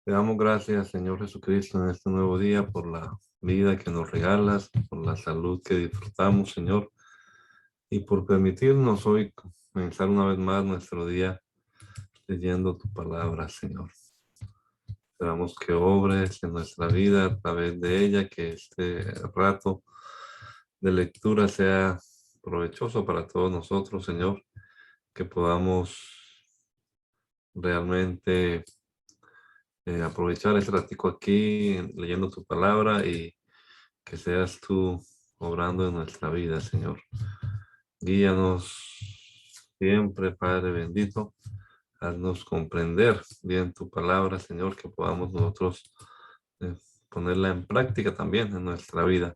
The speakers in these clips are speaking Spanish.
Te damos gracias, Señor Jesucristo, en este nuevo día por la vida que nos regalas, por la salud que disfrutamos, Señor, y por permitirnos hoy comenzar una vez más nuestro día leyendo tu palabra, Señor. Esperamos que obres en nuestra vida a través de ella, que este rato de lectura sea provechoso para todos nosotros, Señor, que podamos realmente aprovechar este ratico aquí leyendo tu palabra y que seas tú obrando en nuestra vida, Señor. Guíanos siempre, Padre bendito. Haznos comprender bien tu palabra, Señor, que podamos nosotros eh, ponerla en práctica también en nuestra vida.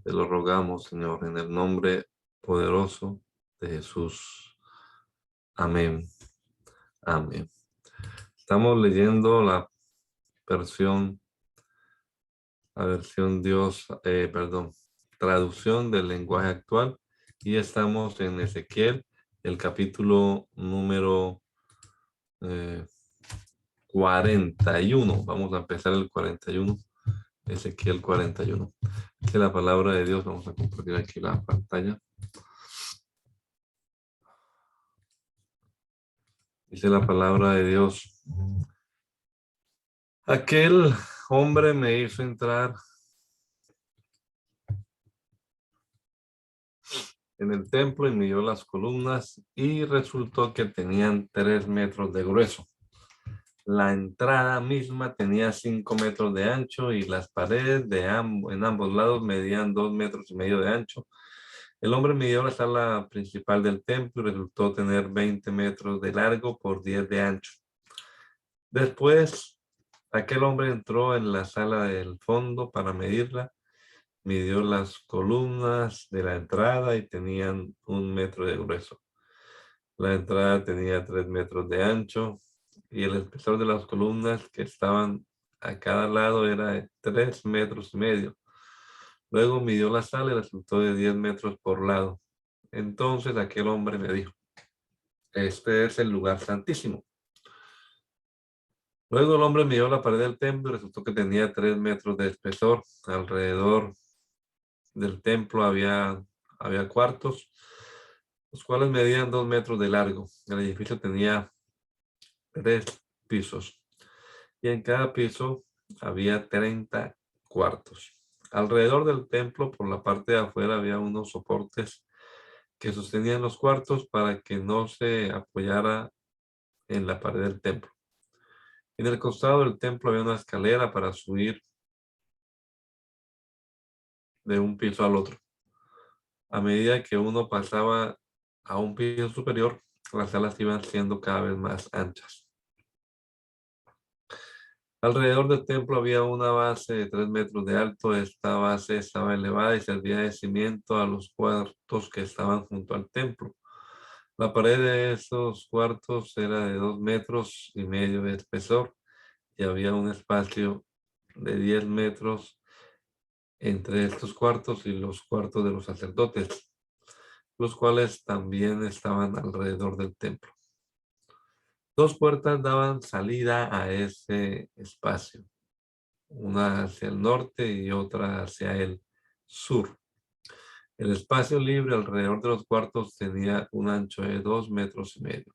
Te lo rogamos, Señor, en el nombre poderoso de Jesús. Amén. Amén. Estamos leyendo versión, la versión traducción del lenguaje actual, y estamos en Ezequiel, el capítulo número 41. Vamos a empezar el 41, Ezequiel 41. Dice la palabra de Dios. Vamos a compartir aquí la pantalla. Dice la palabra de Dios: aquel hombre me hizo entrar en el templo y midió las columnas, y resultó que tenían 3 metros de grueso. La entrada misma tenía 5 metros de ancho, y las paredes en ambos lados medían 2 metros y medio de ancho. El hombre midió la sala principal del templo y resultó tener 20 metros de largo por 10 de ancho. Después, aquel hombre entró en la sala del fondo para medirla. Midió las columnas de la entrada y tenían 1 metro de grueso. La entrada tenía 3 metros de ancho, y el espesor de las columnas que estaban a cada lado era de 3 metros y medio. Luego midió la sala y resultó de 10 metros por lado. Entonces aquel hombre me dijo: este es el lugar santísimo. Luego el hombre midió la pared del templo y resultó que tenía 3 metros de espesor. Alrededor del templo había cuartos, los cuales medían 2 metros de largo. El edificio tenía 3 pisos, y en cada piso había 30 cuartos. Alrededor del templo, por la parte de afuera, había unos soportes que sostenían los cuartos para que no se apoyara en la pared del templo. En el costado del templo había una escalera para subir de un piso al otro. A medida que uno pasaba a un piso superior, las salas iban siendo cada vez más anchas. Alrededor del templo había una base de 3 metros de alto. Esta base estaba elevada y servía de cimiento a los cuartos que estaban junto al templo. La pared de esos cuartos era de 2 metros y medio de espesor, y había un espacio de 10 metros entre estos cuartos y los cuartos de los sacerdotes, los cuales también estaban alrededor del templo. 2 puertas daban salida a ese espacio, una hacia el norte y otra hacia el sur. El espacio libre alrededor de los cuartos tenía un ancho de 2 metros y medio.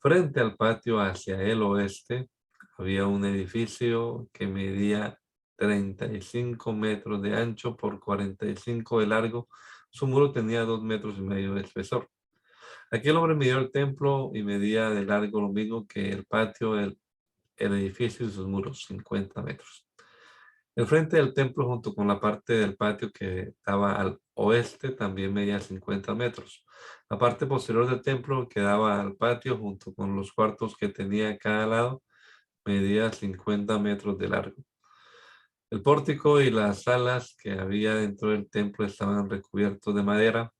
Frente al patio hacia el oeste había un edificio que medía 35 metros de ancho por 45 de largo. Su muro tenía 2 metros y medio de espesor. Aquel hombre midió el templo y medía de largo lo mismo que el patio, el edificio y sus muros, 50 metros. El frente del templo, junto con la parte del patio que daba al oeste, también medía 50 metros. La parte posterior del templo, que daba al patio, junto con los cuartos que tenía a cada lado, medía 50 metros de largo. El pórtico y las salas que había dentro del templo estaban recubiertos de madera,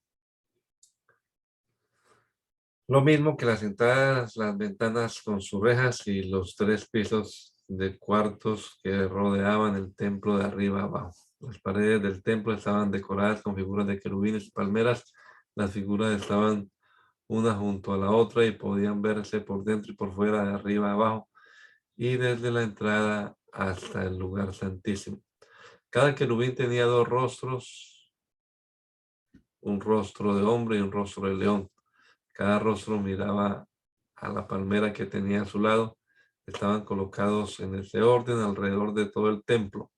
lo mismo que las entradas, las ventanas con sus rejas y los 3 pisos de cuartos que rodeaban el templo de arriba a abajo. Las paredes del templo estaban decoradas con figuras de querubines y palmeras. Las figuras estaban una junto a la otra y podían verse por dentro y por fuera, de arriba a abajo. y desde la entrada hasta el lugar santísimo. Cada querubín tenía 2 rostros, un rostro de hombre y un rostro de león. Cada rostro miraba a la palmera que tenía a su lado. Estaban colocados en ese orden alrededor de todo el templo.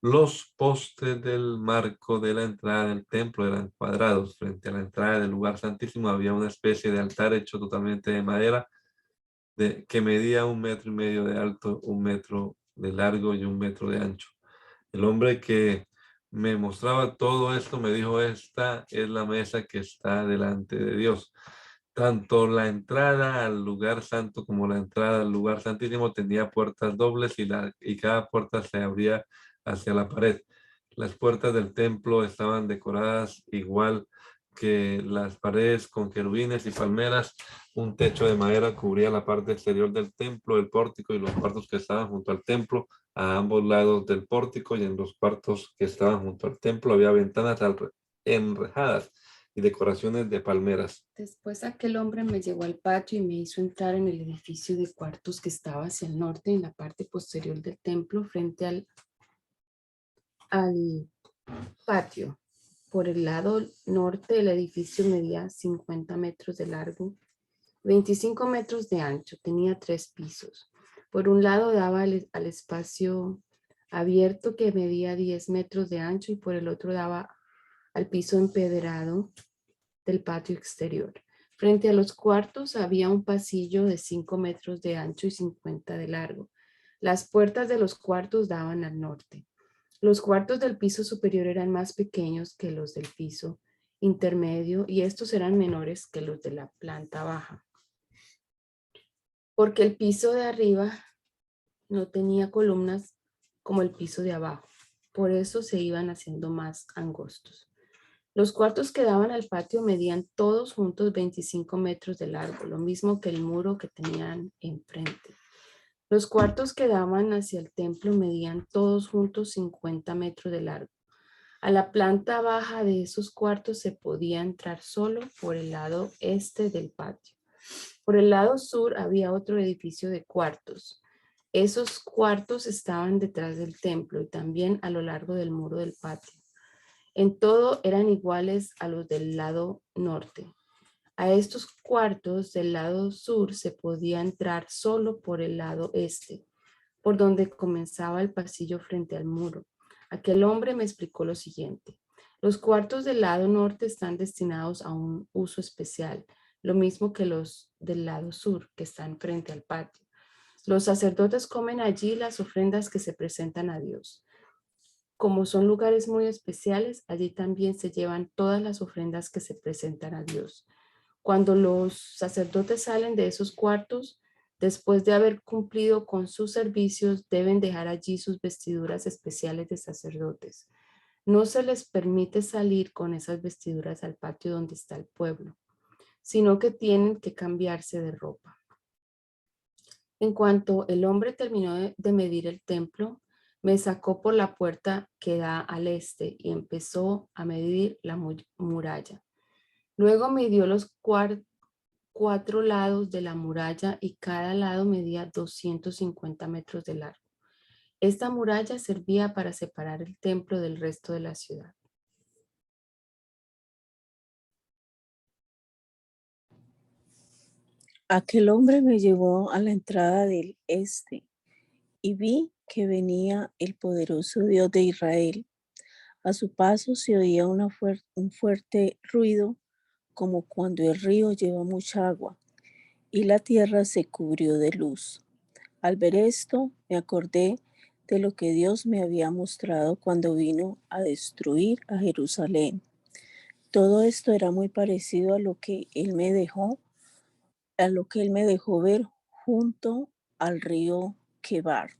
Los postes del marco de la entrada del templo eran cuadrados. Frente a la entrada del lugar santísimo había una especie de altar hecho totalmente de madera que medía 1,5 metros de alto, 1 metro de largo y 1 metro de ancho. El hombre que me mostraba todo esto me dijo: esta es la mesa que está delante de Dios. Tanto la entrada al lugar santo como la entrada al lugar santísimo tenía puertas dobles y cada puerta se abría hacia la pared. Las puertas del templo estaban decoradas igual que las paredes con querubines y palmeras. Un techo de madera cubría la parte exterior del templo, el pórtico y los cuartos que estaban junto al templo. A ambos lados del pórtico y en los cuartos que estaban junto al templo había ventanas enrejadas y decoraciones de palmeras. Después aquel hombre me llevó al patio y me hizo entrar en el edificio de cuartos que estaba hacia el norte, en la parte posterior del templo, frente al patio. Por el lado norte, el edificio medía 50 metros de largo, 25 metros de ancho, tenía 3 pisos. Por un lado daba al espacio abierto que medía 10 metros de ancho y por el otro daba al piso empedrado del patio exterior. Frente a los cuartos había un pasillo de 5 metros de ancho y 50 de largo. Las puertas de los cuartos daban al norte. Los cuartos del piso superior eran más pequeños que los del piso intermedio y estos eran menores que los de la planta baja, porque el piso de arriba no tenía columnas como el piso de abajo. Por eso se iban haciendo más angostos. Los cuartos que daban al patio medían todos juntos 25 metros de largo, lo mismo que el muro que tenían enfrente. Los cuartos que daban hacia el templo medían todos juntos 50 metros de largo. A la planta baja de esos cuartos se podía entrar solo por el lado este del patio. Por el lado sur había otro edificio de cuartos. Esos cuartos estaban detrás del templo y también a lo largo del muro del patio. En todo eran iguales a los del lado norte. A estos cuartos del lado sur se podía entrar solo por el lado este, por donde comenzaba el pasillo frente al muro. Aquel hombre me explicó lo siguiente. Los cuartos del lado norte están destinados a un uso especial, lo mismo que los del lado sur, que están frente al patio. Los sacerdotes comen allí las ofrendas que se presentan a Dios. Como son lugares muy especiales, allí también se llevan todas las ofrendas que se presentan a Dios. Cuando los sacerdotes salen de esos cuartos, después de haber cumplido con sus servicios, deben dejar allí sus vestiduras especiales de sacerdotes. No se les permite salir con esas vestiduras al patio donde está el pueblo, sino que tienen que cambiarse de ropa. En cuanto el hombre terminó de medir el templo, me sacó por la puerta que da al este y empezó a medir la muralla. Luego midió los 4 lados de la muralla y cada lado medía 250 metros de largo. Esta muralla servía para separar el templo del resto de la ciudad. Aquel hombre me llevó a la entrada del este y vi que venía el poderoso Dios de Israel. A su paso se oía un fuerte ruido, como cuando el río lleva mucha agua, y la tierra se cubrió de luz. Al ver esto, me acordé de lo que Dios me había mostrado cuando vino a destruir a Jerusalén. Todo esto era muy parecido a lo que él me dejó ver junto al río Quebar.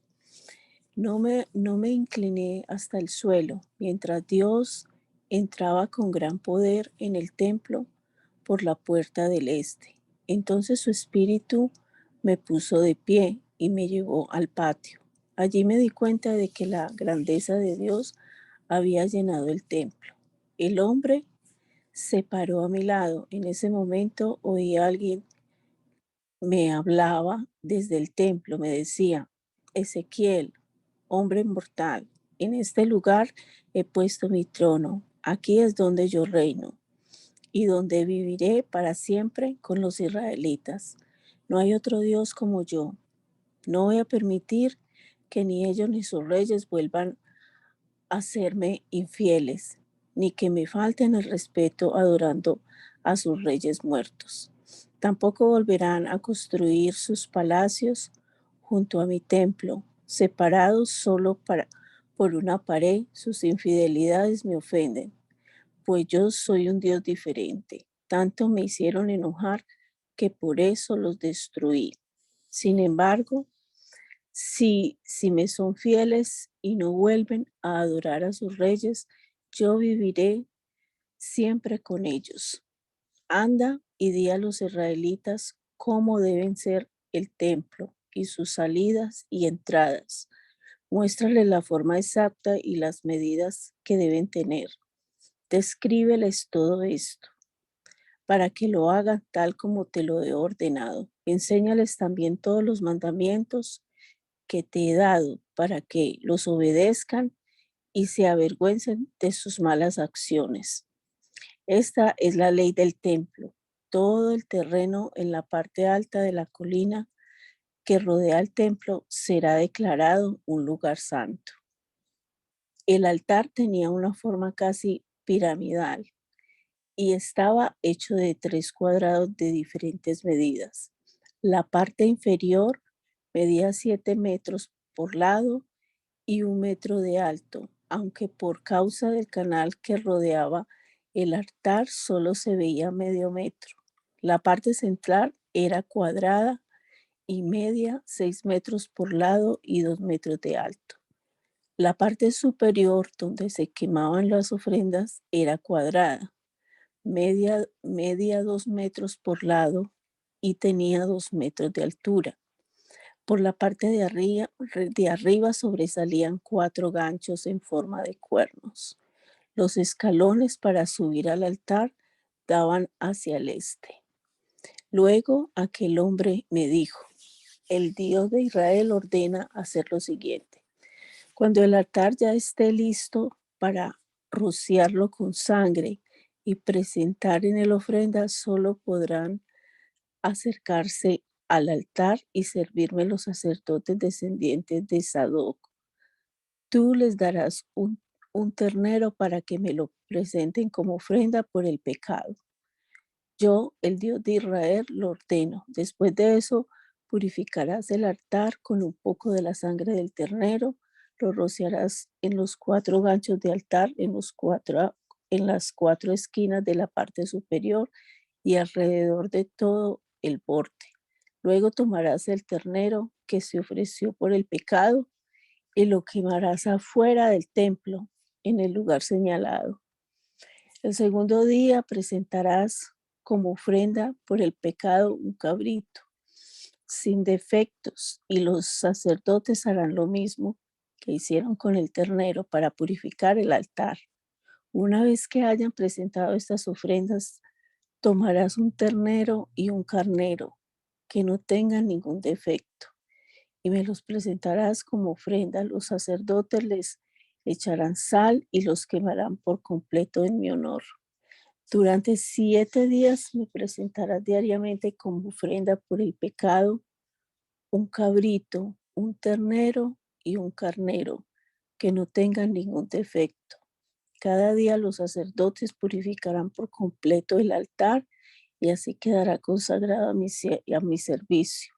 No me incliné hasta el suelo, mientras Dios entraba con gran poder en el templo por la puerta del este. Entonces su espíritu me puso de pie y me llevó al patio. Allí me di cuenta de que la grandeza de Dios había llenado el templo. El hombre se paró a mi lado. En ese momento oí a alguien me hablaba desde el templo, me decía: Ezequiel, hombre mortal, en este lugar he puesto mi trono, aquí es donde yo reino y donde viviré para siempre con los israelitas. No hay otro Dios como yo. No voy a permitir que ni ellos ni sus reyes vuelvan a serme infieles, ni que me falten el respeto adorando a sus reyes muertos. Tampoco volverán a construir sus palacios junto a mi templo, separados solo por una pared. Sus infidelidades me ofenden, pues yo soy un Dios diferente. Tanto me hicieron enojar que por eso los destruí. Sin embargo, si me son fieles y no vuelven a adorar a sus reyes, yo viviré siempre con ellos. Anda y di a los israelitas cómo deben ser el templo y sus salidas y entradas. Muéstrales la forma exacta y las medidas que deben tener. Descríbeles todo esto para que lo hagan tal como te lo he ordenado. Enséñales también todos los mandamientos que te he dado para que los obedezcan y se avergüencen de sus malas acciones. Esta es la ley del templo. Todo el terreno en la parte alta de la colina que rodea el templo será declarado un lugar santo. El altar tenía una forma casi piramidal y estaba hecho de 3 cuadrados de diferentes medidas. La parte inferior medía 7 metros por lado y 1 metro de alto, aunque por causa del canal que rodeaba el altar solo se veía medio metro. La parte central era cuadrada y media 6 metros por lado y 2 metros de alto. La parte superior donde se quemaban las ofrendas era cuadrada, media 2 metros por lado y tenía 2 metros de altura. Por la parte de arriba sobresalían 4 ganchos en forma de cuernos. Los escalones para subir al altar daban hacia el este. Luego aquel hombre me dijo: el Dios de Israel ordena hacer lo siguiente. Cuando el altar ya esté listo para rociarlo con sangre y presentar en él ofrendas, solo podrán acercarse al altar y servirme los sacerdotes descendientes de Sadoc. Tú les darás un ternero para que me lo presenten como ofrenda por el pecado. Yo, el Dios de Israel, lo ordeno. Después de eso, purificarás el altar con un poco de la sangre del ternero, lo rociarás en los 4 ganchos de altar, en las 4 esquinas de la parte superior y alrededor de todo el borde. Luego tomarás el ternero que se ofreció por el pecado y lo quemarás afuera del templo, en el lugar señalado. El segundo día presentarás como ofrenda por el pecado un cabrito sin defectos, y los sacerdotes harán lo mismo que hicieron con el ternero para purificar el altar. Una vez que hayan presentado estas ofrendas, tomarás un ternero y un carnero que no tengan ningún defecto y me los presentarás como ofrenda. Los sacerdotes les echarán sal y los quemarán por completo en mi honor. Durante 7 días me presentarás diariamente como ofrenda por el pecado un cabrito, un ternero y un carnero que no tengan ningún defecto. Cada día los sacerdotes purificarán por completo el altar y así quedará consagrado a mi servicio.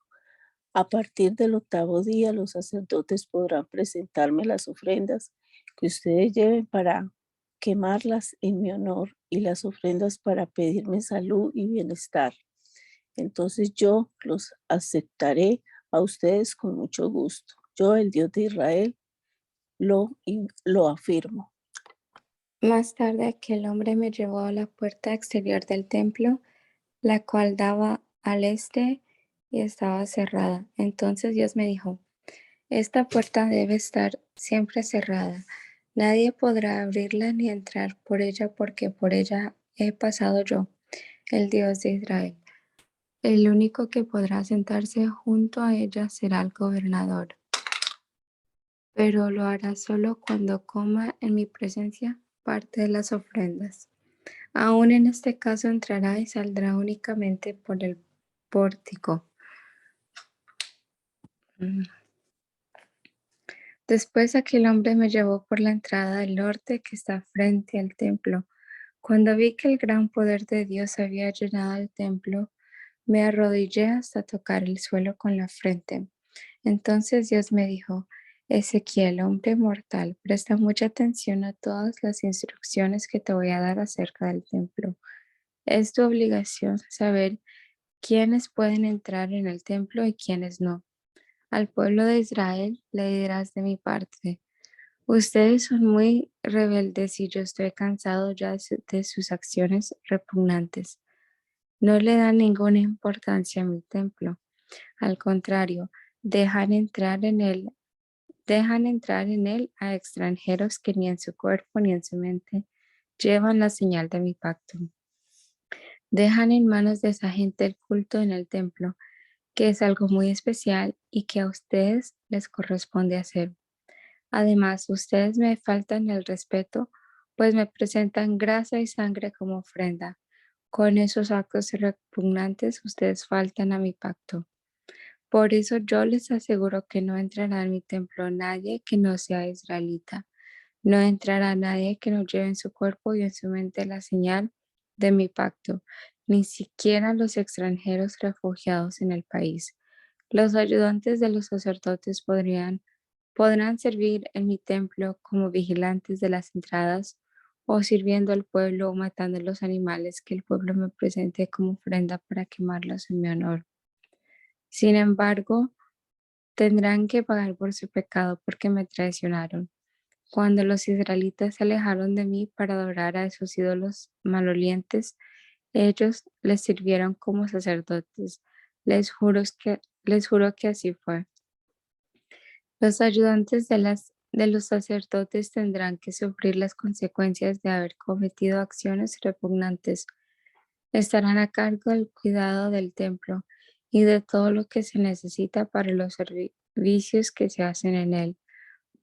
A partir del 8º día, los sacerdotes podrán presentarme las ofrendas que ustedes lleven para quemarlas en mi honor y las ofrendas para pedirme salud y bienestar. Entonces yo los aceptaré a ustedes con mucho gusto. Yo, el Dios de Israel, lo afirmo. Más tarde aquel hombre me llevó a la puerta exterior del templo, la cual daba al este y estaba cerrada. Entonces Dios me dijo: esta puerta debe estar siempre cerrada. Nadie podrá abrirla ni entrar por ella, porque por ella he pasado yo, el Dios de Israel. El único que podrá sentarse junto a ella será el gobernador, pero lo hará solo cuando coma en mi presencia parte de las ofrendas. Aún en este caso entrará y saldrá únicamente por el pórtico. Después aquel hombre me llevó por la entrada del norte que está frente al templo. Cuando vi que el gran poder de Dios había llenado el templo, me arrodillé hasta tocar el suelo con la frente. Entonces Dios me dijo: Ezequiel, hombre mortal, presta mucha atención a todas las instrucciones que te voy a dar acerca del templo. Es tu obligación saber quiénes pueden entrar en el templo y quiénes no. Al pueblo de Israel le dirás de mi parte: ustedes son muy rebeldes y yo estoy cansado ya de sus acciones repugnantes. No le dan ninguna importancia a mi templo. Al contrario, dejan entrar en él a extranjeros que ni en su cuerpo ni en su mente llevan la señal de mi pacto. Dejan en manos de esa gente el culto en el templo, que es algo muy especial y que a ustedes les corresponde hacer. Además, ustedes me faltan el respeto, pues me presentan grasa y sangre como ofrenda. Con esos actos repugnantes, ustedes faltan a mi pacto. Por eso yo les aseguro que no entrará en mi templo nadie que no sea israelita. No entrará nadie que no lleve en su cuerpo y en su mente la señal de mi pacto, ni siquiera los extranjeros refugiados en el país. Los ayudantes de los sacerdotes podrán servir en mi templo como vigilantes de las entradas o sirviendo al pueblo o matando los animales que el pueblo me presente como ofrenda para quemarlos en mi honor. Sin embargo, tendrán que pagar por su pecado porque me traicionaron. Cuando los israelitas se alejaron de mí para adorar a esos ídolos malolientes, ellos les sirvieron como sacerdotes. Les juro que así fue. Los ayudantes de los sacerdotes tendrán que sufrir las consecuencias de haber cometido acciones repugnantes. Estarán a cargo del cuidado del templo y de todo lo que se necesita para los servicios que se hacen en él,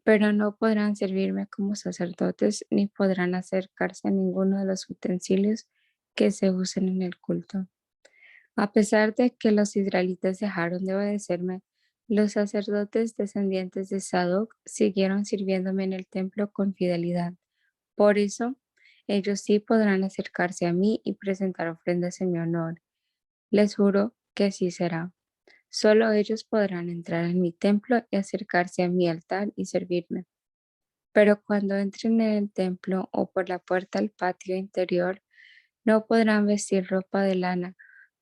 pero no podrán servirme como sacerdotes ni podrán acercarse a ninguno de los utensilios que se usen en el culto. A pesar de que los israelitas dejaron de obedecerme, los sacerdotes descendientes de Sadoc siguieron sirviéndome en el templo con fidelidad. Por eso, ellos sí podrán acercarse a mí y presentar ofrendas en mi honor. Les juro que así será. Solo ellos podrán entrar en mi templo y acercarse a mi altar y servirme. Pero cuando entren en el templo o por la puerta al patio interior, no podrán vestir ropa de lana.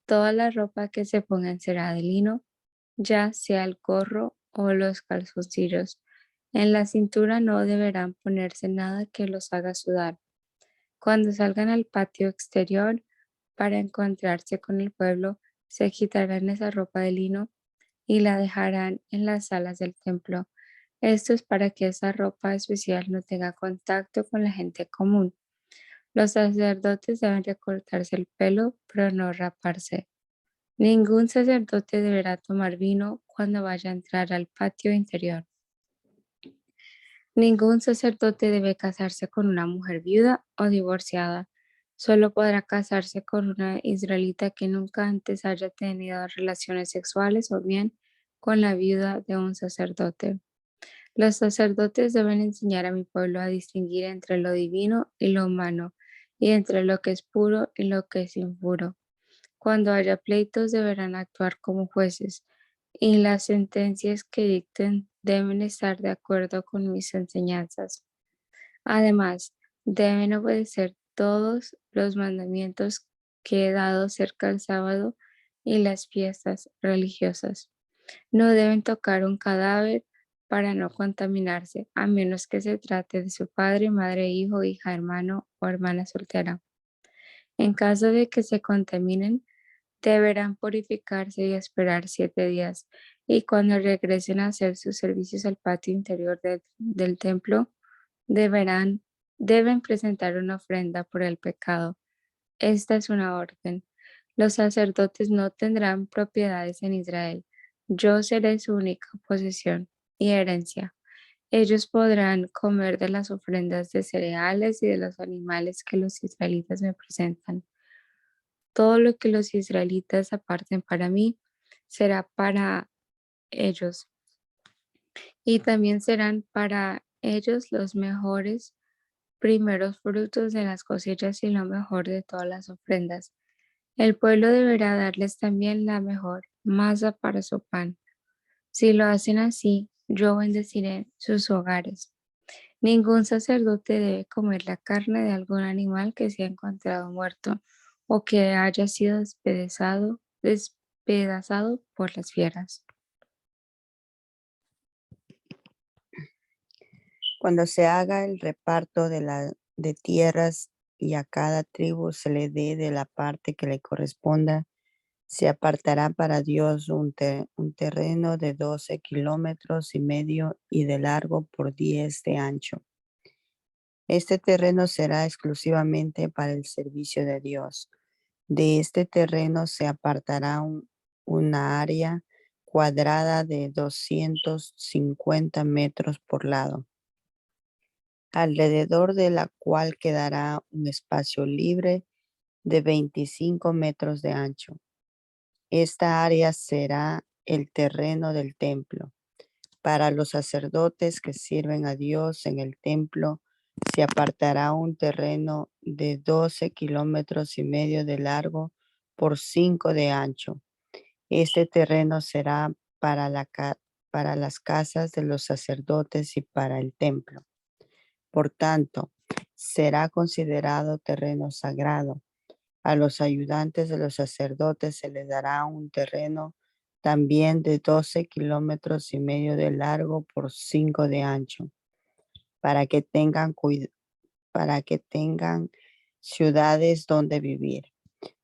Toda la ropa que se pongan será de lino, ya sea el gorro o los calzoncillos. En la cintura no deberán ponerse nada que los haga sudar. Cuando salgan al patio exterior para encontrarse con el pueblo, se quitarán esa ropa de lino y la dejarán en las salas del templo. Esto es para que esa ropa especial no tenga contacto con la gente común. Los sacerdotes deben recortarse el pelo, pero no raparse. Ningún sacerdote deberá tomar vino cuando vaya a entrar al patio interior. Ningún sacerdote debe casarse con una mujer viuda o divorciada. Solo podrá casarse con una israelita que nunca antes haya tenido relaciones sexuales o bien con la viuda de un sacerdote. Los sacerdotes deben enseñar a mi pueblo a distinguir entre lo divino y lo humano, y entre lo que es puro y lo que es impuro. Cuando haya pleitos deberán actuar como jueces, y las sentencias que dicten deben estar de acuerdo con mis enseñanzas. Además, deben obedecer todos los mandamientos que he dado acerca del sábado y las fiestas religiosas. No deben tocar un cadáver para no contaminarse, a menos que se trate de su padre, madre, hijo, hija, hermano o hermana soltera. En caso de que se contaminen, deberán purificarse y esperar 7 días, y cuando regresen a hacer sus servicios al patio interior del templo, deben presentar una ofrenda por el pecado. Esta es una orden. Los sacerdotes no tendrán propiedades en Israel. Yo seré su única posesión y herencia. Ellos podrán comer de las ofrendas de cereales y de los animales que los israelitas me presentan. Todo lo que los israelitas aparten para mí será para ellos. Y también serán para ellos los mejores primeros frutos de las cosechas y lo mejor de todas las ofrendas. El pueblo deberá darles también la mejor masa para su pan. Si lo hacen así, yo bendeciré sus hogares. Ningún sacerdote debe comer la carne de algún animal que sea encontrado muerto o que haya sido despedazado por las fieras. Cuando se haga el reparto de tierras y a cada tribu se le dé de la parte que le corresponda, se apartará para Dios un terreno de 12 kilómetros y medio y de largo por 10 de ancho. Este terreno será exclusivamente para el servicio de Dios. De este terreno se apartará una área cuadrada de 250 metros por lado, alrededor de la cual quedará un espacio libre de 25 metros de ancho. Esta área será el terreno del templo. Para los sacerdotes que sirven a Dios en el templo, se apartará un terreno de 12 kilómetros y medio de largo por 5 de ancho. Este terreno será para las casas de los sacerdotes y para el templo. Por tanto, será considerado terreno sagrado. A los ayudantes de los sacerdotes se les dará un terreno también de 12 kilómetros y medio de largo por 5 de ancho, para que tengan ciudades donde vivir.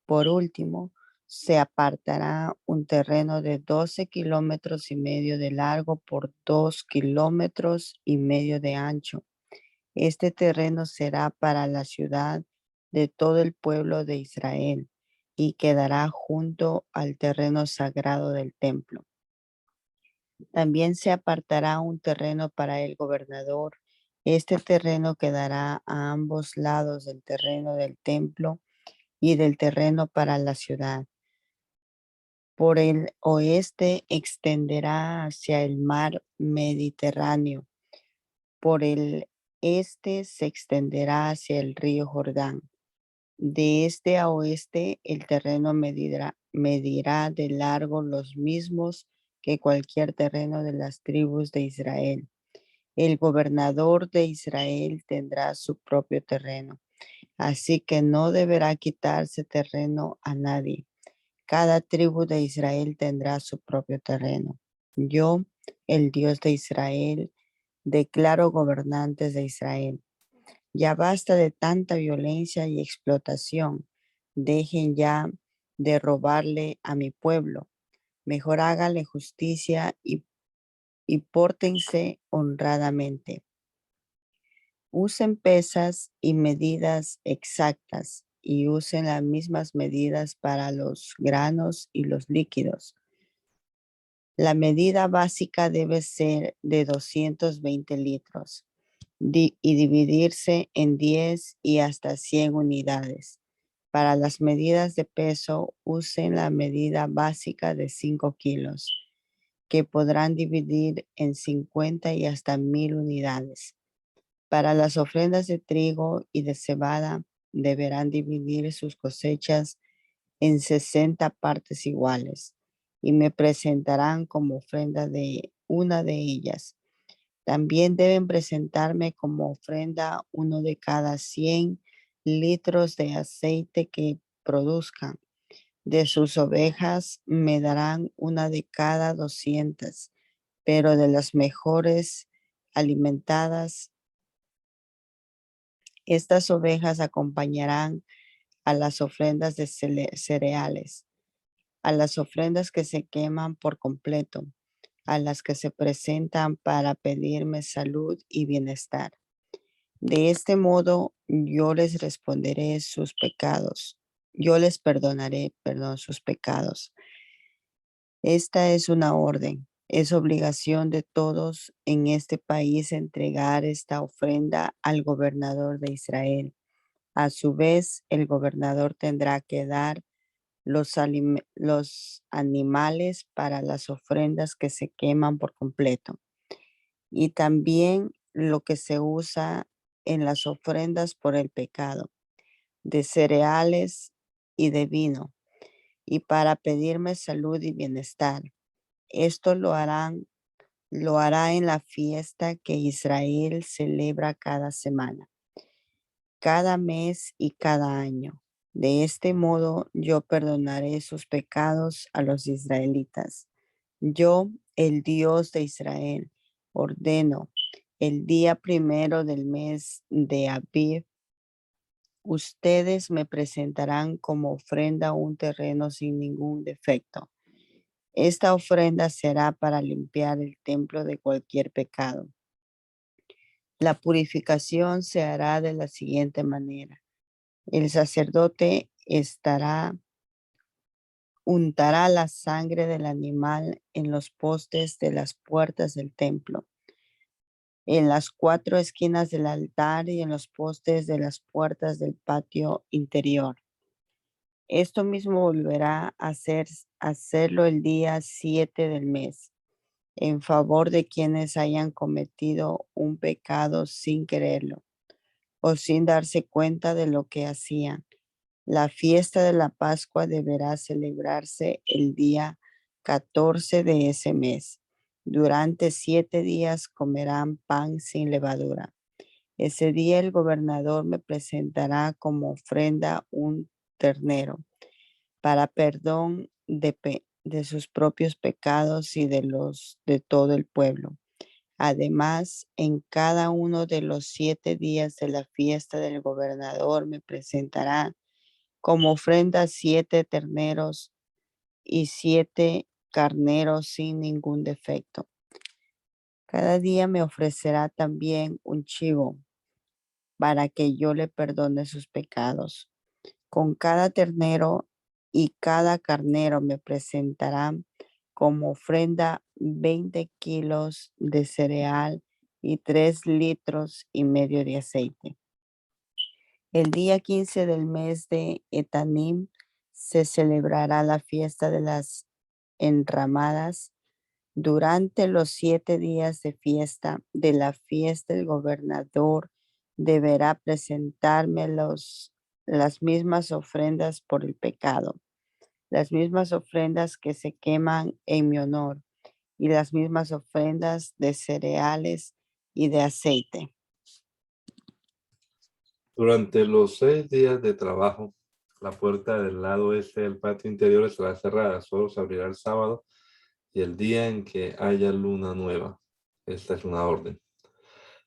Por último, se apartará un terreno de 12 kilómetros y medio de largo por 2 kilómetros y medio de ancho. Este terreno será para la ciudad de todo el pueblo de Israel y quedará junto al terreno sagrado del templo. También se apartará un terreno para el gobernador. Este terreno quedará a ambos lados del terreno del templo y del terreno para la ciudad. Por el oeste extenderá hacia el mar Mediterráneo. Por el este se extenderá hacia el río Jordán. De este a oeste el terreno medirá de largo los mismos que cualquier terreno de las tribus de Israel. El gobernador de Israel tendrá su propio terreno, así que no deberá quitarse terreno a nadie. Cada tribu de Israel tendrá su propio terreno. Yo, el Dios de Israel, declaro gobernantes de Israel. Ya basta de tanta violencia y explotación. Dejen ya de robarle a mi pueblo. Mejor háganle justicia y pórtense honradamente. Usen pesas y medidas exactas y usen las mismas medidas para los granos y los líquidos. La medida básica debe ser de 220 litros y dividirse en 10 y hasta 100 unidades. Para las medidas de peso, usen la medida básica de 5 kilos, que podrán dividir en 50 y hasta 1000 unidades. Para las ofrendas de trigo y de cebada, deberán dividir sus cosechas en 60 partes iguales y me presentarán como ofrenda de una de ellas. También deben presentarme como ofrenda uno de cada 100 litros de aceite que produzcan. De sus ovejas me darán una de cada 200, pero de las mejores alimentadas, estas ovejas acompañarán a las ofrendas de cereales, a las ofrendas que se queman por completo, a las que se presentan para pedirme salud y bienestar. De este modo yo les responderé sus pecados yo les perdonaré, perdón, sus pecados. Esta es una orden. Es obligación de todos en este país entregar esta ofrenda al gobernador de Israel. A su vez, el gobernador tendrá que dar los animales para las ofrendas que se queman por completo y también lo que se usa en las ofrendas por el pecado, de cereales y de vino, y para pedirme salud y bienestar. Esto lo hará en la fiesta que Israel celebra cada semana, cada mes y cada año. De este modo yo perdonaré sus pecados a los israelitas. Yo, el Dios de Israel, ordeno el día primero del mes de Abib, ustedes me presentarán como ofrenda un terreno sin ningún defecto. Esta ofrenda será para limpiar el templo de cualquier pecado. La purificación se hará de la siguiente manera. El sacerdote untará la sangre del animal en los postes de las puertas del templo, en las 4 esquinas del altar y en los postes de las puertas del patio interior. Esto mismo volverá a hacerlo el día 7 del mes, en favor de quienes hayan cometido un pecado sin quererlo o sin darse cuenta de lo que hacían. La fiesta de la Pascua deberá celebrarse el día 14 de ese mes. Durante 7 días comerán pan sin levadura. Ese día el gobernador me presentará como ofrenda un ternero para perdón de sus propios pecados y de todo el pueblo. Además, en cada uno de los 7 días de la fiesta del gobernador me presentará como ofrenda 7 terneros y 7 carneros sin ningún defecto. Cada día me ofrecerá también un chivo para que yo le perdone sus pecados. Con cada ternero y cada carnero me presentarán como ofrenda 20 kilos de cereal y 3,5 litros de aceite. El día 15 del mes de Etanim se celebrará la fiesta de las enramadas. Durante los 7 días de la fiesta, el gobernador deberá presentarme las mismas ofrendas por el pecado, las mismas ofrendas que se queman en mi honor y las mismas ofrendas de cereales y de aceite. Durante los 6 días de trabajo, la puerta del lado este del patio interior estará cerrada. Solo se abrirá el sábado y el día en que haya luna nueva. Esta es una orden.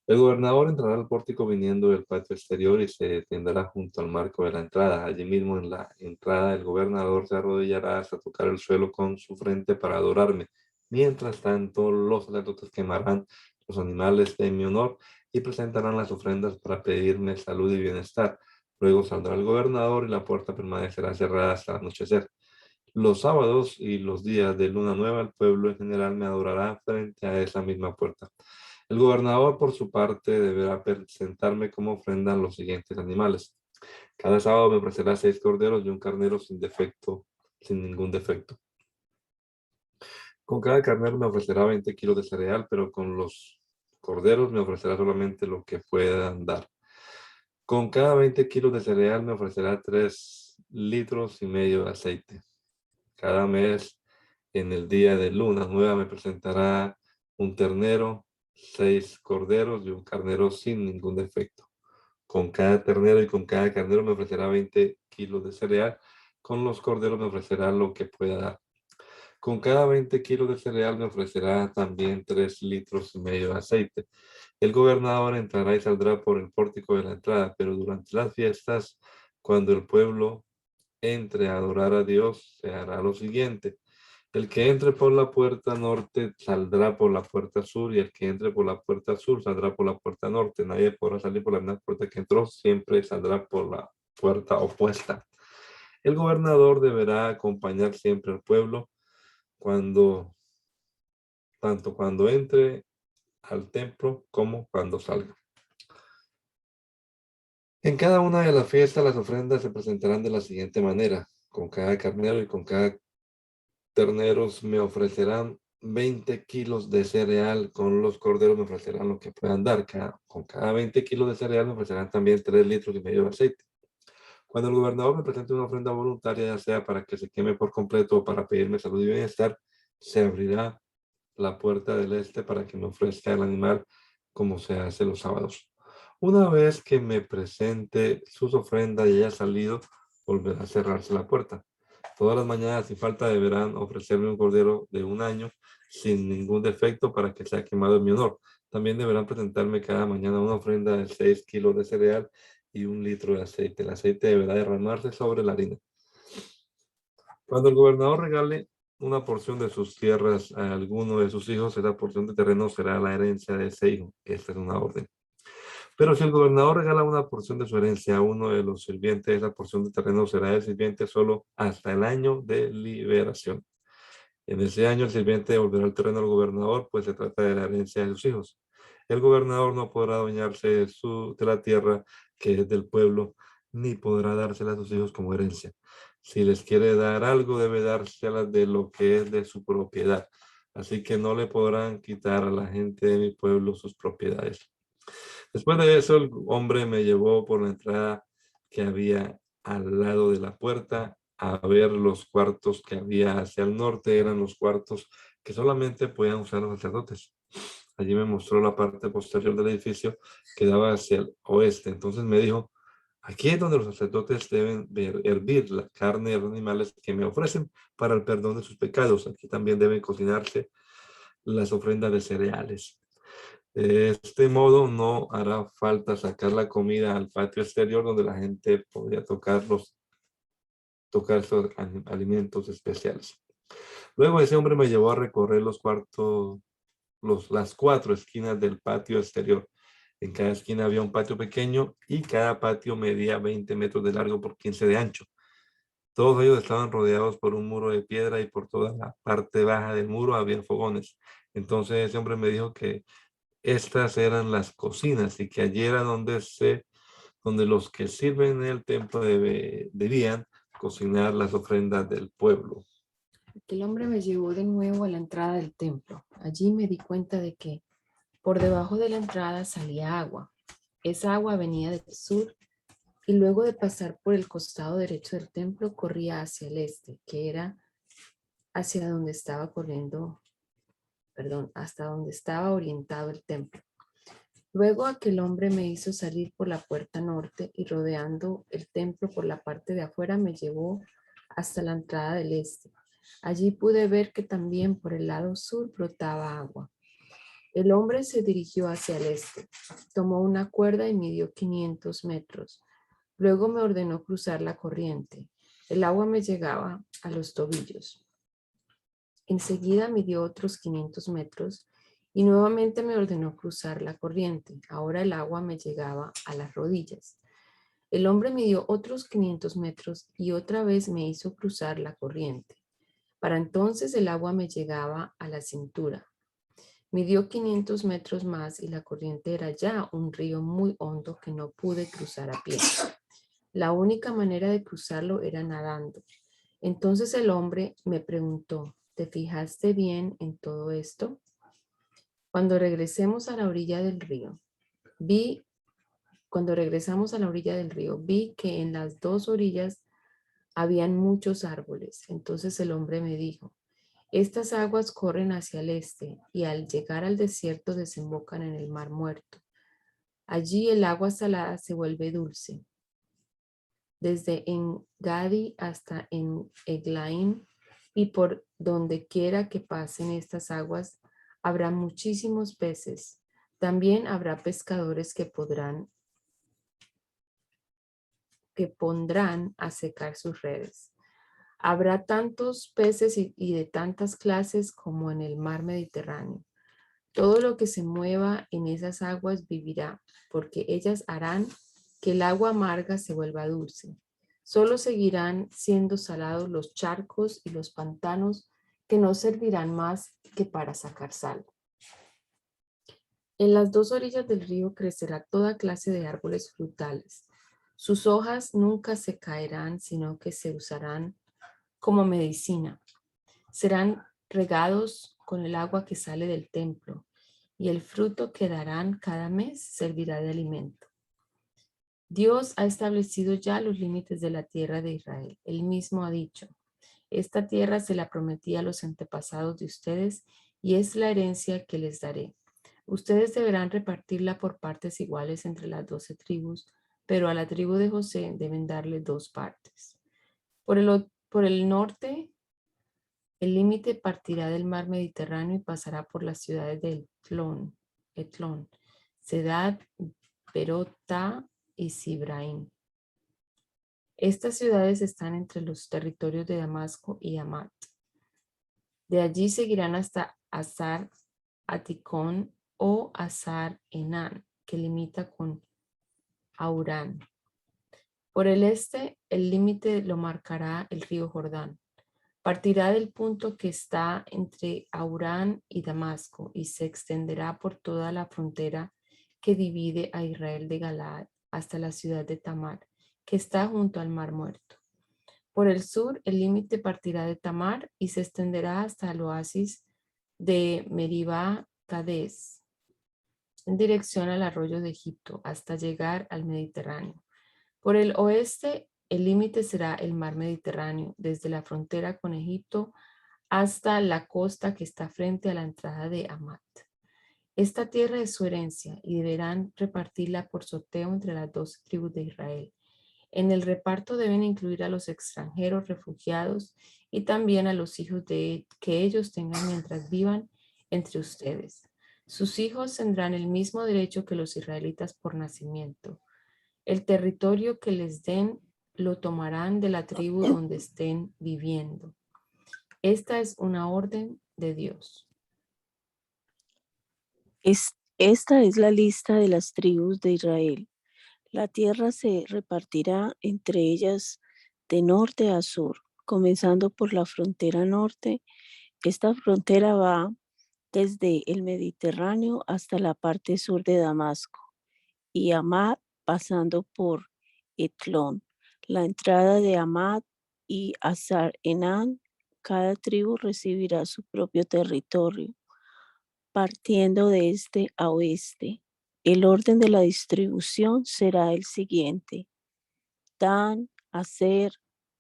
El gobernador entrará al pórtico viniendo del patio exterior y se detendrá junto al marco de la entrada. Allí mismo en la entrada el gobernador se arrodillará hasta tocar el suelo con su frente para adorarme. Mientras tanto, los sacerdotes quemarán los animales en mi honor y presentarán las ofrendas para pedirme salud y bienestar. Luego saldrá el gobernador y la puerta permanecerá cerrada hasta el anochecer. Los sábados y los días de luna nueva, el pueblo en general me adorará frente a esa misma puerta. El gobernador, por su parte, deberá presentarme como ofrenda los siguientes animales. Cada sábado me ofrecerá 6 corderos y un carnero sin ningún defecto. Con cada carnero me ofrecerá 20 kilos de cereal, pero con los corderos me ofrecerá solamente lo que puedan dar. Con cada 20 kilos de cereal me ofrecerá 3,5 litros de aceite. Cada mes, en el día de luna nueva, me presentará un ternero, 6 corderos y un carnero sin ningún defecto. Con cada ternero y con cada carnero me ofrecerá 20 kilos de cereal. Con los corderos me ofrecerá lo que pueda dar. Con cada 20 kilos de cereal me ofrecerá también 3,5 litros de aceite. El gobernador entrará y saldrá por el pórtico de la entrada, pero durante las fiestas, cuando el pueblo entre a adorar a Dios, se hará lo siguiente. El que entre por la puerta norte saldrá por la puerta sur, y el que entre por la puerta sur saldrá por la puerta norte. Nadie podrá salir por la misma puerta que entró, siempre saldrá por la puerta opuesta. El gobernador deberá acompañar siempre al pueblo tanto cuando entre al templo como cuando salga. En cada una de las fiestas las ofrendas se presentarán de la siguiente manera. Con cada carnero y con cada terneros me ofrecerán 20 kilos de cereal. Con los corderos me ofrecerán lo que puedan dar. Con cada 20 kilos de cereal me ofrecerán también 3,5 litros de aceite. Cuando el gobernador me presente una ofrenda voluntaria, ya sea para que se queme por completo o para pedirme salud y bienestar, se abrirá la puerta del este para que me ofrezca el animal como se hace los sábados. Una vez que me presente sus ofrendas y haya salido, volverá a cerrarse la puerta. Todas las mañanas, sin falta, deberán ofrecerme un cordero de 1 año sin ningún defecto para que sea quemado en mi honor. También deberán presentarme cada mañana una ofrenda de 6 kilos de cereal y 1 litro de aceite. El aceite deberá derramarse sobre la harina. Cuando el gobernador regale una porción de sus tierras a alguno de sus hijos, esa porción de terreno será la herencia de ese hijo. Esta es una orden. Pero si el gobernador regala una porción de su herencia a uno de los sirvientes, esa porción de terreno será del sirviente solo hasta el año de liberación. En ese año el sirviente devolverá el terreno al gobernador, pues se trata de la herencia de sus hijos. El gobernador no podrá adueñarse de la tierra que es del pueblo, ni podrá dársela a sus hijos como herencia. Si les quiere dar algo, debe dársela de lo que es de su propiedad. Así que no le podrán quitar a la gente de mi pueblo sus propiedades. Después de eso, el hombre me llevó por la entrada que había al lado de la puerta a ver los cuartos que había hacia el norte. Eran los cuartos que solamente podían usar los sacerdotes. Allí me mostró la parte posterior del edificio que daba hacia el oeste. Entonces me dijo, aquí es donde los sacerdotes deben hervir la carne de los animales que me ofrecen para el perdón de sus pecados. Aquí también deben cocinarse las ofrendas de cereales. De este modo no hará falta sacar la comida al patio exterior donde la gente podría tocar esos alimentos especiales. Luego ese hombre me llevó a recorrer las 4 esquinas del patio exterior. En cada esquina había un patio pequeño y cada patio medía 20 metros de largo por 15 de ancho. Todos ellos estaban rodeados por un muro de piedra y por toda la parte baja del muro había fogones. Entonces ese hombre me dijo que estas eran las cocinas y que allí era donde los que sirven en el templo debían cocinar las ofrendas del pueblo. Aquel hombre me llevó de nuevo a la entrada del templo. Allí me di cuenta de que por debajo de la entrada salía agua. Esa agua venía del sur y luego de pasar por el costado derecho del templo corría hacia el este, que era hacia donde estaba hasta donde estaba orientado el templo. Luego aquel hombre me hizo salir por la puerta norte y rodeando el templo por la parte de afuera me llevó hasta la entrada del este. Allí pude ver que también por el lado sur brotaba agua. El hombre se dirigió hacia el este, tomó una cuerda y midió 500 metros. Luego me ordenó cruzar la corriente. El agua me llegaba a los tobillos. Enseguida midió otros 500 metros y nuevamente me ordenó cruzar la corriente. Ahora el agua me llegaba a las rodillas. El hombre midió otros 500 metros y otra vez me hizo cruzar la corriente. Para entonces el agua me llegaba a la cintura. Midió 500 metros más y la corriente era ya un río muy hondo que no pude cruzar a pie. La única manera de cruzarlo era nadando. Entonces el hombre me preguntó, ¿te fijaste bien en todo esto? Cuando regresamos a la orilla del río, vi que en las dos orillas habían muchos árboles. Entonces el hombre me dijo, estas aguas corren hacia el este y al llegar al desierto desembocan en el mar muerto. Allí el agua salada se vuelve dulce. Desde En-Gadi hasta en Eglaim y por donde quiera que pasen estas aguas habrá muchísimos peces. También habrá pescadores que pondrán a secar sus redes. Habrá tantos peces y de tantas clases como en el mar Mediterráneo. Todo lo que se mueva en esas aguas vivirá, porque ellas harán que el agua amarga se vuelva dulce. Solo seguirán siendo salados los charcos y los pantanos, que no servirán más que para sacar sal. En las dos orillas del río crecerá toda clase de árboles frutales. Sus hojas nunca se caerán, sino que se usarán como medicina. Serán regados con el agua que sale del templo, y el fruto que darán cada mes servirá de alimento. Dios ha establecido ya los límites de la tierra de Israel. Él mismo ha dicho: esta tierra se la prometí a los antepasados de ustedes y es la herencia que les daré. Ustedes deberán repartirla por partes iguales entre las 12 tribus, pero a la tribu de José deben darle 2 partes. Por el norte, el límite partirá del mar Mediterráneo y pasará por las ciudades de Etlón, Sedad, Berota y Sibraim. Estas ciudades están entre los territorios de Damasco y Hamat. De allí seguirán hasta Hazar Aticón o Hazar Enán, que limita con Aurán. Por el este, el límite lo marcará el río Jordán. Partirá del punto que está entre Aurán y Damasco y se extenderá por toda la frontera que divide a Israel de Galaad hasta la ciudad de Tamar, que está junto al Mar Muerto. Por el sur, el límite partirá de Tamar y se extenderá hasta el oasis de Meribá Cades, en dirección al arroyo de Egipto, hasta llegar al Mediterráneo. Por el oeste, el límite será el mar Mediterráneo, desde la frontera con Egipto hasta la costa que está frente a la entrada de Hamat. Esta tierra es su herencia y deberán repartirla por sorteo entre las 12 tribus de Israel. En el reparto deben incluir a los extranjeros refugiados y también a los hijos que ellos tengan mientras vivan entre ustedes. Sus hijos tendrán el mismo derecho que los israelitas por nacimiento. El territorio que les den lo tomarán de la tribu donde estén viviendo. Esta es una orden de Dios. Esta es la lista de las tribus de Israel. La tierra se repartirá entre ellas de norte a sur, comenzando por la frontera norte. Esta frontera va desde el Mediterráneo hasta la parte sur de Damasco y Hamat pasando por Etlón. La entrada de Hamat y Hazar Enán, cada tribu recibirá su propio territorio, partiendo de este a oeste. El orden de la distribución será el siguiente: Dan, Aser,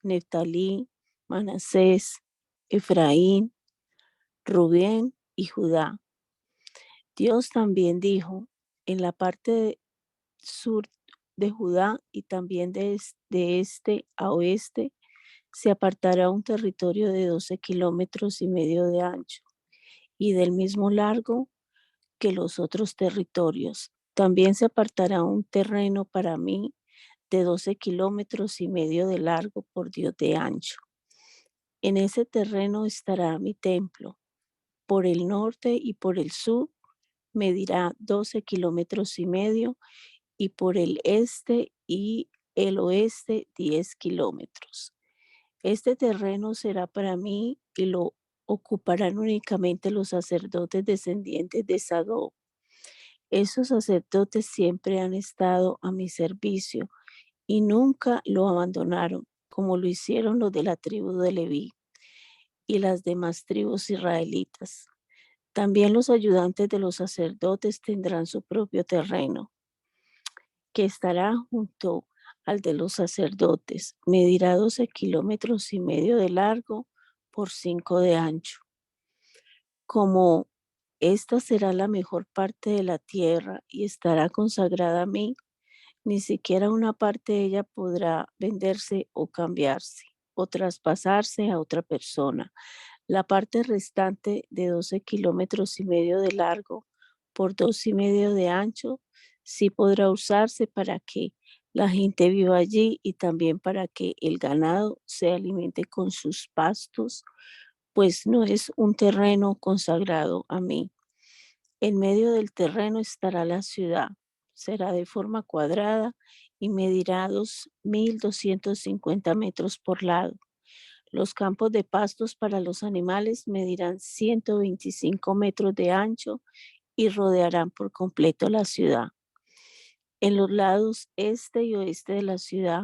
Neftalí, Manasés, Efraín, Rubén y Judá. Dios también dijo: en la parte sur de Judá y también de este a oeste se apartará un territorio de 12 kilómetros y medio de ancho y del mismo largo que los otros territorios. También se apartará un terreno para mí de 12 kilómetros y medio de largo por 10 de ancho. En ese terreno estará mi templo. Por el norte y por el sur medirá 12 kilómetros y medio y por el este y el oeste 10 kilómetros. Este terreno será para mí y lo ocuparán únicamente los sacerdotes descendientes de Sadoc. Esos sacerdotes siempre han estado a mi servicio y nunca lo abandonaron, como lo hicieron los de la tribu de Leví y las demás tribus israelitas. También los ayudantes de los sacerdotes tendrán su propio terreno, que estará junto al de los sacerdotes. Medirá 12 kilómetros y medio de largo por 5 de ancho. Como esta será la mejor parte de la tierra y estará consagrada a mí, ni siquiera una parte de ella podrá venderse o cambiarse o traspasarse a otra persona. La parte restante de 12 kilómetros y medio de largo por 2 y medio de ancho sí podrá usarse para que la gente viva allí y también para que el ganado se alimente con sus pastos, pues no es un terreno consagrado a mí. En medio del terreno estará la ciudad. Será de forma cuadrada y medirá 2.250 metros por lado. Los campos de pastos para los animales medirán 125 metros de ancho y rodearán por completo la ciudad. En los lados este y oeste de la ciudad,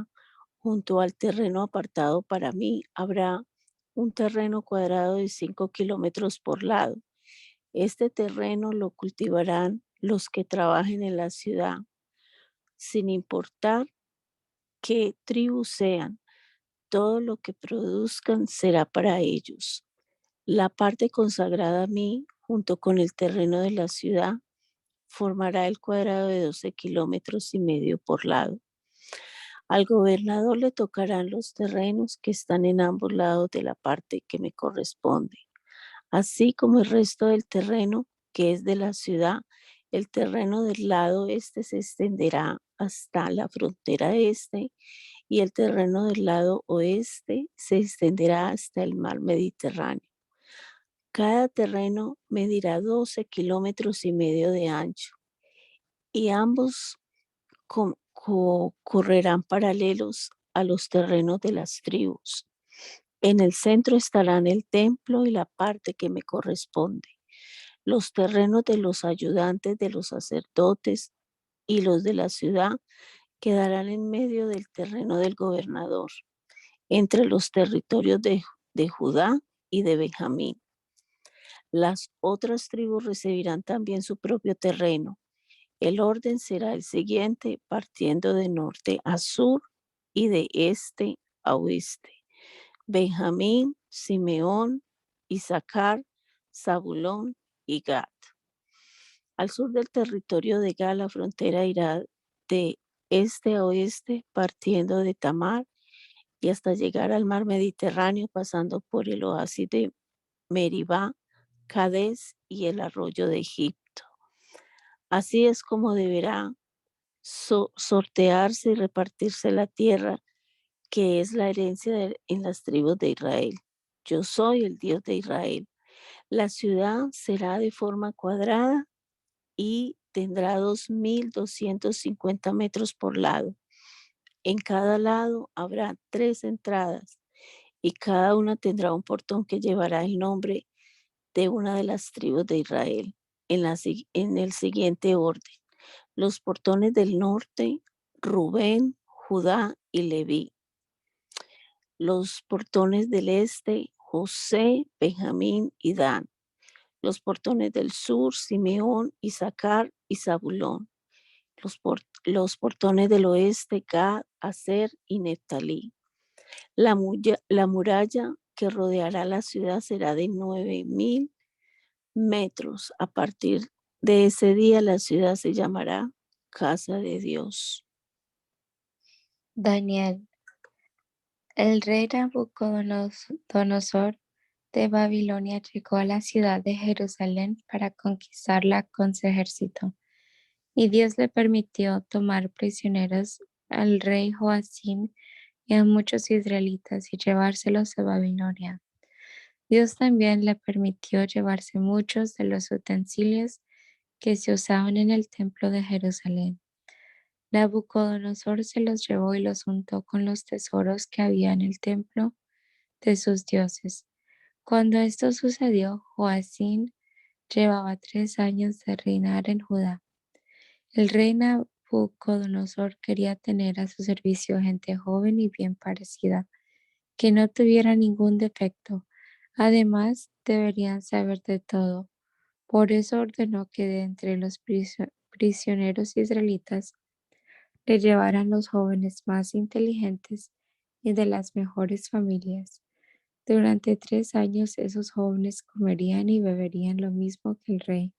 junto al terreno apartado para mí, habrá un terreno cuadrado de 5 kilómetros por lado. Este terreno lo cultivarán los que trabajen en la ciudad, sin importar qué tribu sean. Todo lo que produzcan será para ellos. La parte consagrada a mí, junto con el terreno de la ciudad, formará el cuadrado de 12 kilómetros y medio por lado. Al gobernador le tocarán los terrenos que están en ambos lados de la parte que me corresponde, así como el resto del terreno que es de la ciudad. El terreno del lado este se extenderá hasta la frontera este y el terreno del lado oeste se extenderá hasta el mar Mediterráneo. Cada terreno medirá 12 kilómetros y medio de ancho y ambos correrán paralelos a los terrenos de las tribus. En el centro estarán el templo y la parte que me corresponde. Los terrenos de los ayudantes de los sacerdotes y los de la ciudad quedarán en medio del terreno del gobernador, entre los territorios de Judá y de Benjamín. Las otras tribus recibirán también su propio terreno. El orden será el siguiente, partiendo de norte a sur y de este a oeste. Benjamín, Simeón, Isaacar, Zabulón y Gad. Al sur del territorio de Gad, la frontera irá de este a oeste, partiendo de Tamar y hasta llegar al mar Mediterráneo, pasando por el oasis de Meribá, Cades y el arroyo de Egipto. Así es como deberá sortearse y repartirse la tierra, que es la herencia en las tribus de Israel. Yo soy el Dios de Israel. La ciudad será de forma cuadrada y tendrá 2.250 metros por lado. En cada lado habrá 3 entradas y cada una tendrá un portón que llevará el nombre de una de las tribus de Israel en el siguiente orden. Los portones del norte, Rubén, Judá y Leví. Los portones del este, José, Benjamín y Dan. Los portones del sur, Simeón, Isaacar y Zabulón. Los portones del oeste, Gad, Aser y Neftalí. La muralla que rodeará la ciudad será de 9.000 metros. A partir de ese día la ciudad se llamará Casa de Dios. Daniel, el rey Nabucodonosor de Babilonia llegó a la ciudad de Jerusalén para conquistarla con su ejército, y Dios le permitió tomar prisioneros al rey Joacim y a muchos israelitas y llevárselos a Babilonia. Dios también le permitió llevarse muchos de los utensilios que se usaban en el templo de Jerusalén. Nabucodonosor se los llevó y los juntó con los tesoros que había en el templo de sus dioses. Cuando esto sucedió, Joacim llevaba 3 años de reinar en Judá. El rey Nabucodonosor quería tener a su servicio gente joven y bien parecida, que no tuviera ningún defecto. Además, deberían saber de todo. Por eso ordenó que de entre los prisioneros israelitas le llevaran los jóvenes más inteligentes y de las mejores familias. Durante 3 años esos jóvenes comerían y beberían lo mismo que el rey.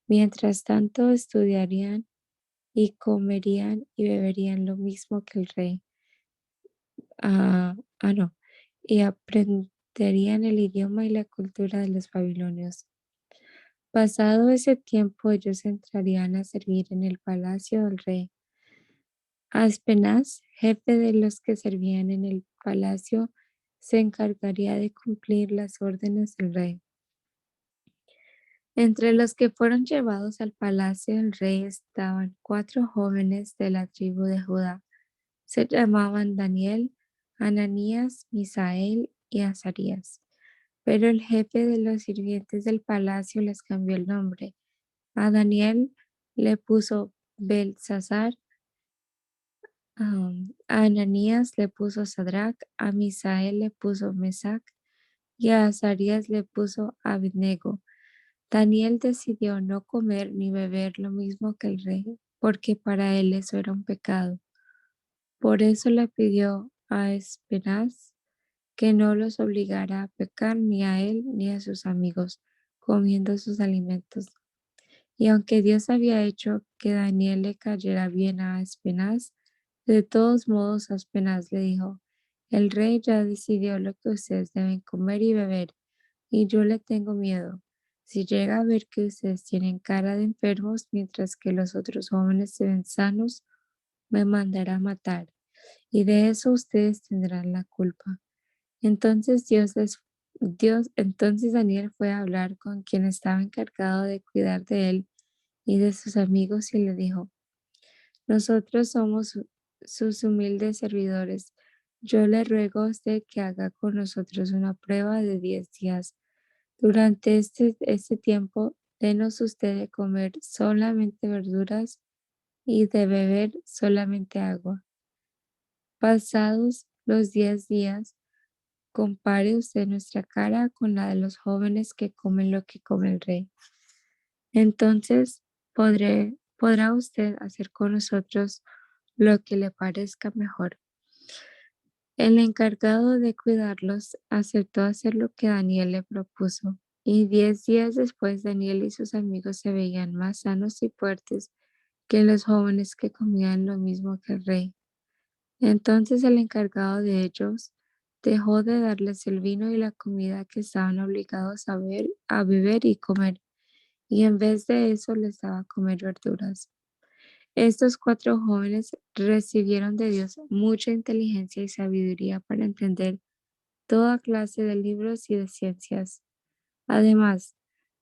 Mientras tanto estudiarían y comerían y beberían lo mismo que el rey. No. Y aprenderían el idioma y la cultura de los babilonios. Pasado ese tiempo ellos entrarían a servir en el palacio del rey. Aspenaz, jefe de los que servían en el palacio, se encargaría de cumplir las órdenes del rey. Entre los que fueron llevados al palacio del rey estaban 4 jóvenes de la tribu de Judá. Se llamaban Daniel, Ananías, Misael y Azarías. Pero el jefe de los sirvientes del palacio les cambió el nombre. A Daniel le puso Belsasar, a Ananías le puso Sadrach, a Misael le puso Mesac y a Azarías le puso Abednego. Daniel decidió no comer ni beber lo mismo que el rey, porque para él eso era un pecado. Por eso le pidió a Espenaz que no los obligara a pecar ni a él ni a sus amigos comiendo sus alimentos. Y aunque Dios había hecho que Daniel le cayera bien a Aspenaz, de todos modos Aspenaz le dijo, el rey ya decidió lo que ustedes deben comer y beber, y yo le tengo miedo. Si llega a ver que ustedes tienen cara de enfermos mientras que los otros jóvenes se ven sanos, me mandará a matar, y de eso ustedes tendrán la culpa. Entonces Daniel fue a hablar con quien estaba encargado de cuidar de él y de sus amigos y le dijo, nosotros somos sus humildes servidores. Yo le ruego a usted que haga con nosotros una prueba de 10 días. Durante este tiempo, denos usted de comer solamente verduras y de beber solamente agua. Pasados los 10 días, compare usted nuestra cara con la de los jóvenes que comen lo que come el rey. Entonces podrá usted hacer con nosotros lo que le parezca mejor. El encargado de cuidarlos aceptó hacer lo que Daniel le propuso, y 10 días después Daniel y sus amigos se veían más sanos y fuertes que los jóvenes que comían lo mismo que el rey. Entonces el encargado de ellos dejó de darles el vino y la comida que estaban obligados a beber y comer, y en vez de eso les daba a comer verduras. Estos 4 jóvenes recibieron de Dios mucha inteligencia y sabiduría para entender toda clase de libros y de ciencias. Además,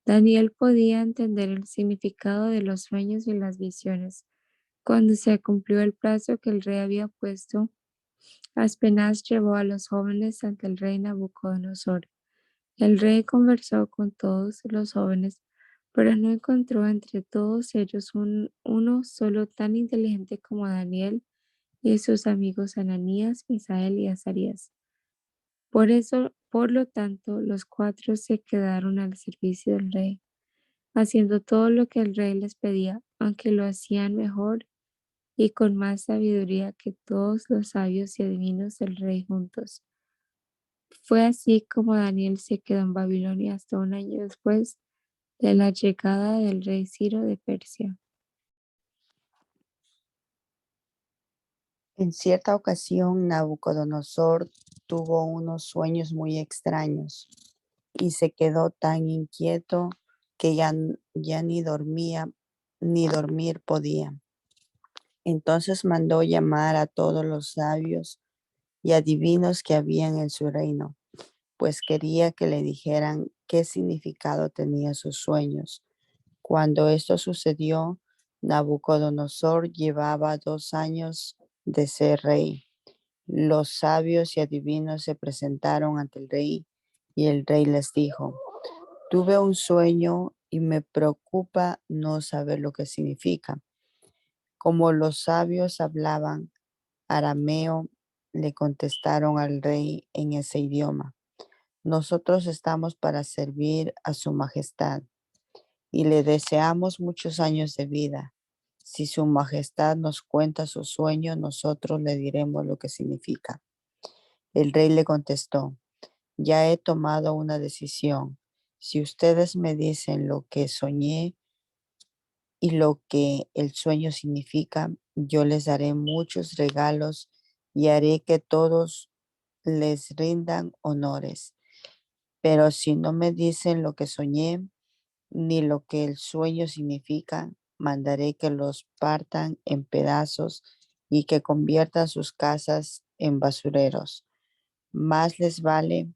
Daniel podía entender el significado de los sueños y las visiones. Cuando se cumplió el plazo que el rey había puesto, Aspenaz llevó a los jóvenes ante el rey Nabucodonosor. El rey conversó con todos los jóvenes, pero no encontró entre todos ellos uno solo tan inteligente como Daniel y sus amigos Ananías, Misael y Azarías. Por lo tanto, los 4 se quedaron al servicio del rey, haciendo todo lo que el rey les pedía, aunque lo hacían mejor y con más sabiduría que todos los sabios y adivinos del rey juntos. Fue así como Daniel se quedó en Babilonia hasta un año después de la llegada del rey Ciro de Persia. En cierta ocasión, Nabucodonosor tuvo unos sueños muy extraños y se quedó tan inquieto que ya ni dormía ni dormir podía. Entonces mandó llamar a todos los sabios y adivinos que habían en su reino, pues quería que le dijeran qué significado tenían sus sueños. Cuando esto sucedió, Nabucodonosor llevaba 2 años de ser rey. Los sabios y adivinos se presentaron ante el rey y el rey les dijo, tuve un sueño y me preocupa no saber lo que significa. Como los sabios hablaban arameo, le contestaron al rey en ese idioma. Nosotros estamos para servir a su majestad y le deseamos muchos años de vida. Si su majestad nos cuenta su sueño, nosotros le diremos lo que significa. El rey le contestó, ya he tomado una decisión. Si ustedes me dicen lo que soñé y lo que el sueño significa, yo les daré muchos regalos y haré que todos les rindan honores. Pero si no me dicen lo que soñé, ni lo que el sueño significa, mandaré que los partan en pedazos y que conviertan sus casas en basureros. Más les vale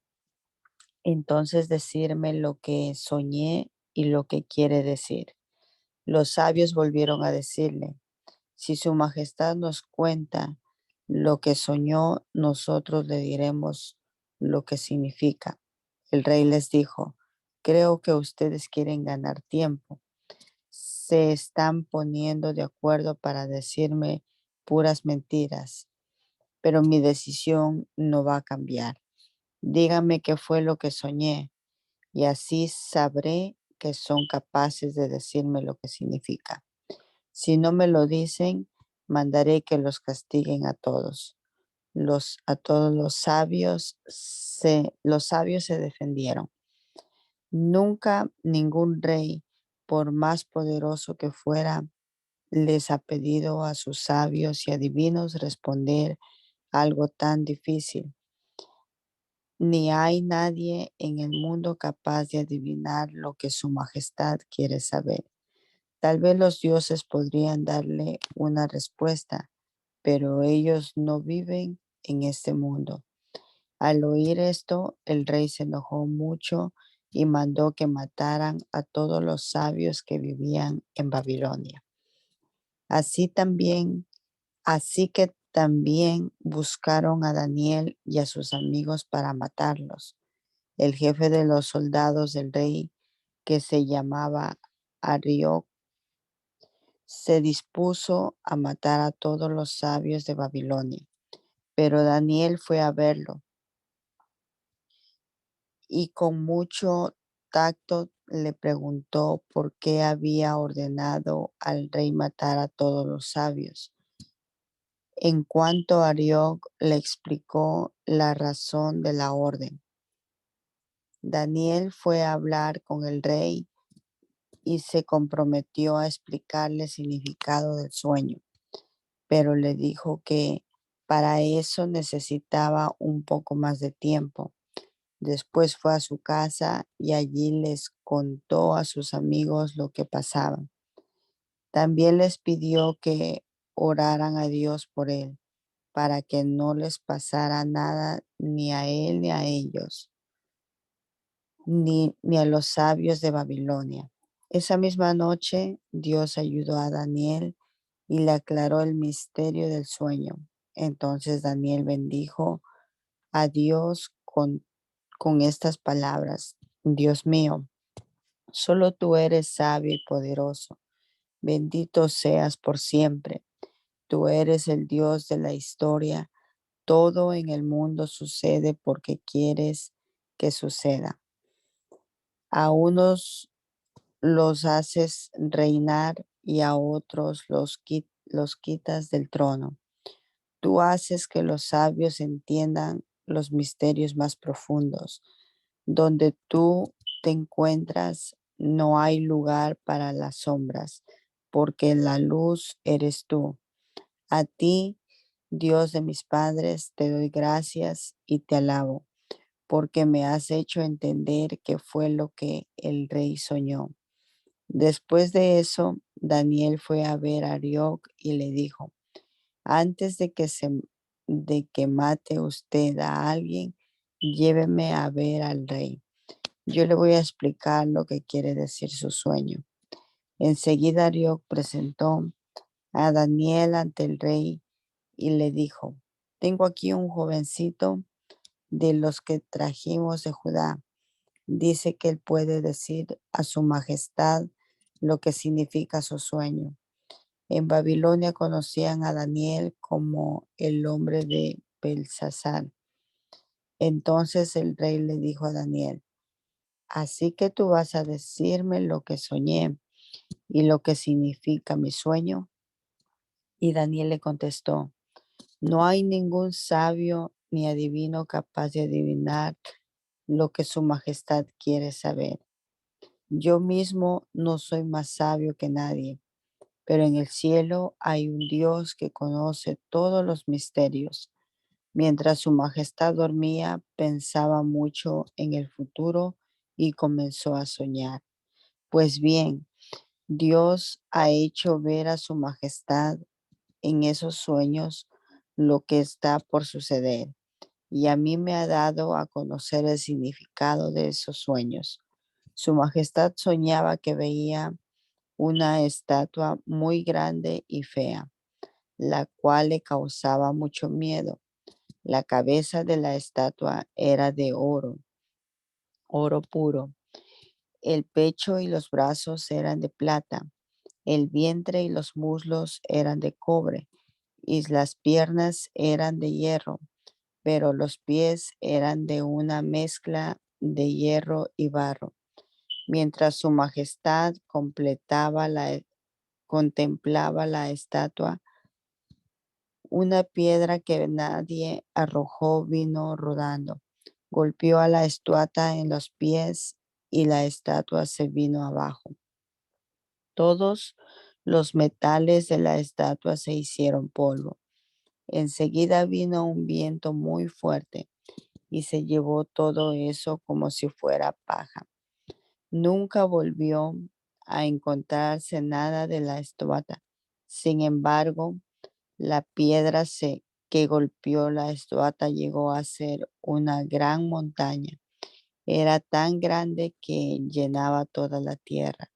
entonces decirme lo que soñé y lo que quiere decir. Los sabios volvieron a decirle: si su majestad nos cuenta lo que soñó, nosotros le diremos lo que significa. El rey les dijo: creo que ustedes quieren ganar tiempo. Se están poniendo de acuerdo para decirme puras mentiras, pero mi decisión no va a cambiar. Díganme qué fue lo que soñé y así sabré que son capaces de decirme lo que significa. Si no me lo dicen, mandaré que los castiguen a todos. A todos los sabios se defendieron. Nunca ningún rey, por más poderoso que fuera, les ha pedido a sus sabios y adivinos responder algo tan difícil. Ni hay nadie en el mundo capaz de adivinar lo que su majestad quiere saber. Tal vez los dioses podrían darle una respuesta, pero ellos no viven en este mundo. Al oír esto, el rey se enojó mucho y mandó que mataran a todos los sabios que vivían en Babilonia. Así que también buscaron a Daniel y a sus amigos para matarlos. El jefe de los soldados del rey, que se llamaba Arioc, se dispuso a matar a todos los sabios de Babilonia. Pero Daniel fue a verlo y con mucho tacto le preguntó por qué había ordenado al rey matar a todos los sabios. En cuanto Arioc le explicó la razón de la orden, Daniel fue a hablar con el rey y se comprometió a explicarle el significado del sueño, pero le dijo que para eso necesitaba un poco más de tiempo. Después fue a su casa y allí les contó a sus amigos lo que pasaba. También les pidió que oraran a Dios por él, para que no les pasara nada ni a él ni a ellos, ni a los sabios de Babilonia. Esa misma noche Dios ayudó a Daniel y le aclaró el misterio del sueño. Entonces Daniel bendijo a Dios con estas palabras: Dios mío, solo tú eres sabio y poderoso. Bendito seas por siempre. Tú eres el Dios de la historia. Todo en el mundo sucede porque quieres que suceda. A unos los haces reinar y a otros los quitas del trono. Tú haces que los sabios entiendan los misterios más profundos. Donde tú te encuentras, no hay lugar para las sombras, porque la luz eres tú. A ti, Dios de mis padres, te doy gracias y te alabo, porque me has hecho entender qué fue lo que el rey soñó. Después de eso, Daniel fue a ver a Arioc y le dijo: antes de que mate usted a alguien, lléveme a ver al rey. Yo le voy a explicar lo que quiere decir su sueño. Enseguida Arioc presentó a Daniel ante el rey y le dijo: tengo aquí un jovencito de los que trajimos de Judá. Dice que él puede decir a su majestad lo que significa su sueño. En Babilonia conocían a Daniel como el hombre de Belsasar. Entonces el rey le dijo a Daniel: así que tú vas a decirme lo que soñé y lo que significa mi sueño. Y Daniel le contestó: no hay ningún sabio ni adivino capaz de adivinar lo que su majestad quiere saber. Yo mismo no soy más sabio que nadie, pero en el cielo hay un Dios que conoce todos los misterios. Mientras su majestad dormía, pensaba mucho en el futuro y comenzó a soñar. Pues bien, Dios ha hecho ver a su majestad en esos sueños lo que está por suceder, y a mí me ha dado a conocer el significado de esos sueños. Su Majestad soñaba que veía una estatua muy grande y fea, la cual le causaba mucho miedo. La cabeza de la estatua era de oro, oro puro. El pecho y los brazos eran de plata. El vientre y los muslos eran de cobre y las piernas eran de hierro, pero los pies eran de una mezcla de hierro y barro. Mientras su majestad contemplaba la estatua, una piedra que nadie arrojó vino rodando, golpeó a la estatua en los pies y la estatua se vino abajo. Todos los metales de la estatua se hicieron polvo. Enseguida vino un viento muy fuerte y se llevó todo eso como si fuera paja. Nunca volvió a encontrarse nada de la estatua. Sin embargo, la piedra que golpeó la estatua llegó a ser una gran montaña. Era tan grande que llenaba toda la tierra.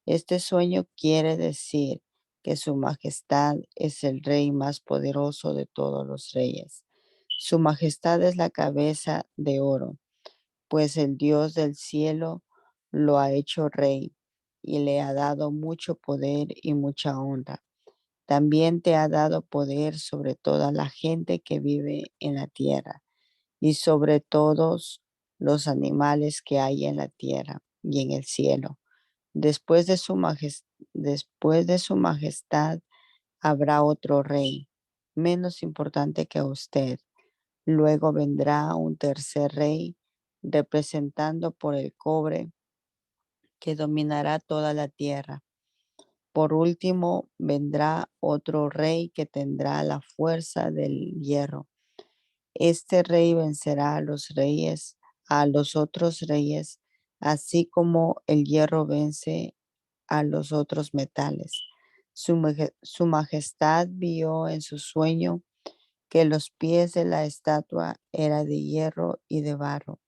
Este sueño quiere decir que su majestad es el rey más poderoso de todos los reyes. Su majestad es la cabeza de oro, pues el Dios del cielo lo ha hecho rey y le ha dado mucho poder y mucha honra. También te ha dado poder sobre toda la gente que vive en la tierra y sobre todos los animales que hay en la tierra y en el cielo. Después de su majestad habrá otro rey, menos importante que usted. Luego vendrá un tercer rey, representando por el cobre, que dominará toda la tierra. Por último, vendrá otro rey que tendrá la fuerza del hierro. Este rey vencerá a los otros reyes, así como el hierro vence a los otros metales. Su majestad vio en su sueño que los pies de la estatua eran de hierro y de barro.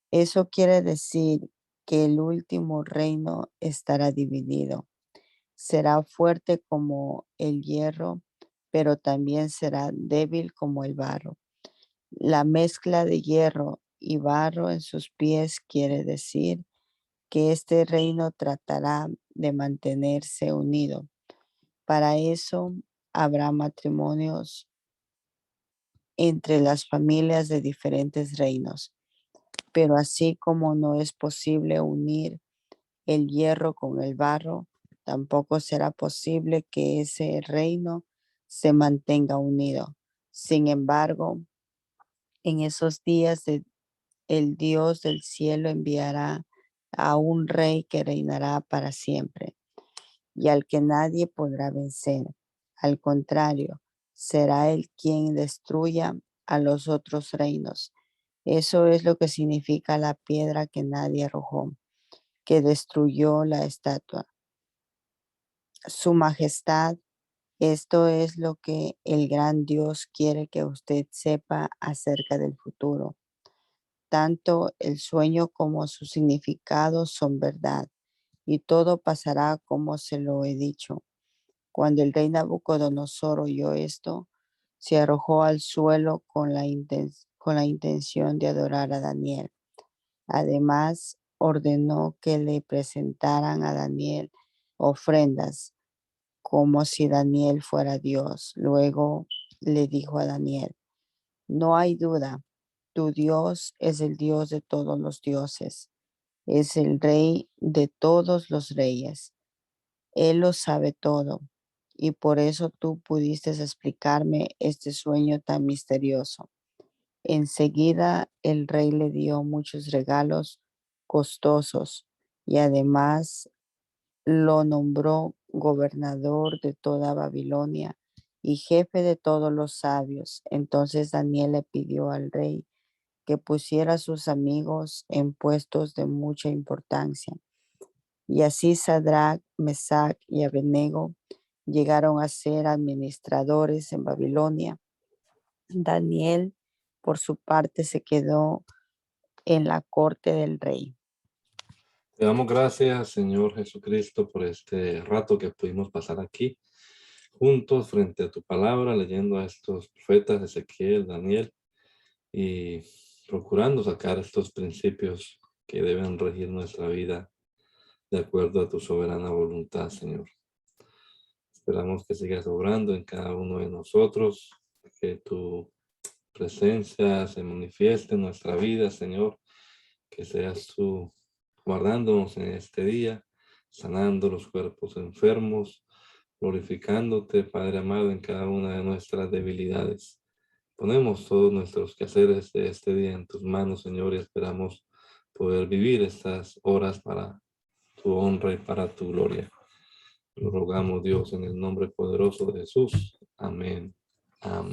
Eso quiere decir que el último reino estará dividido. Será fuerte como el hierro, pero también será débil como el barro. La mezcla de hierro y barro en sus pies quiere decir que este reino tratará de mantenerse unido. Para eso habrá matrimonios entre las familias de diferentes reinos. Pero así como no es posible unir el hierro con el barro, tampoco será posible que ese reino se mantenga unido. Sin embargo, en esos días el Dios del cielo enviará a un rey que reinará para siempre y al que nadie podrá vencer. Al contrario, será él quien destruya a los otros reinos. Eso es lo que significa la piedra que nadie arrojó, que destruyó la estatua. Su majestad, esto es lo que el gran Dios quiere que usted sepa acerca del futuro. Tanto el sueño como su significado son verdad, y todo pasará como se lo he dicho. Cuando el rey Nabucodonosor oyó esto, se arrojó al suelo con la intención de adorar a Daniel. Además, ordenó que le presentaran a Daniel ofrendas, como si Daniel fuera Dios. Luego le dijo a Daniel: no hay duda, tu Dios es el Dios de todos los dioses, es el Rey de todos los reyes. Él lo sabe todo, y por eso tú pudiste explicarme este sueño tan misterioso. Enseguida el rey le dio muchos regalos costosos y además lo nombró gobernador de toda Babilonia y jefe de todos los sabios. Entonces Daniel le pidió al rey que pusiera a sus amigos en puestos de mucha importancia. Y así Sadrach, Mesach y Abednego llegaron a ser administradores en Babilonia. Daniel, por su parte, se quedó en la corte del rey. Te damos gracias, Señor Jesucristo, por este rato que pudimos pasar aquí juntos frente a tu palabra, leyendo a estos profetas, Ezequiel, Daniel, y procurando sacar estos principios que deben regir nuestra vida de acuerdo a tu soberana voluntad, Señor. Esperamos que sigas obrando en cada uno de nosotros, que tu presencia se manifieste en nuestra vida, Señor, que seas tú guardándonos en este día, sanando los cuerpos enfermos, glorificándote, Padre amado, en cada una de nuestras debilidades. Ponemos todos nuestros quehaceres de este día en tus manos, Señor, y esperamos poder vivir estas horas para tu honra y para tu gloria. Lo rogamos, Dios, en el nombre poderoso de Jesús. Amén. Amén.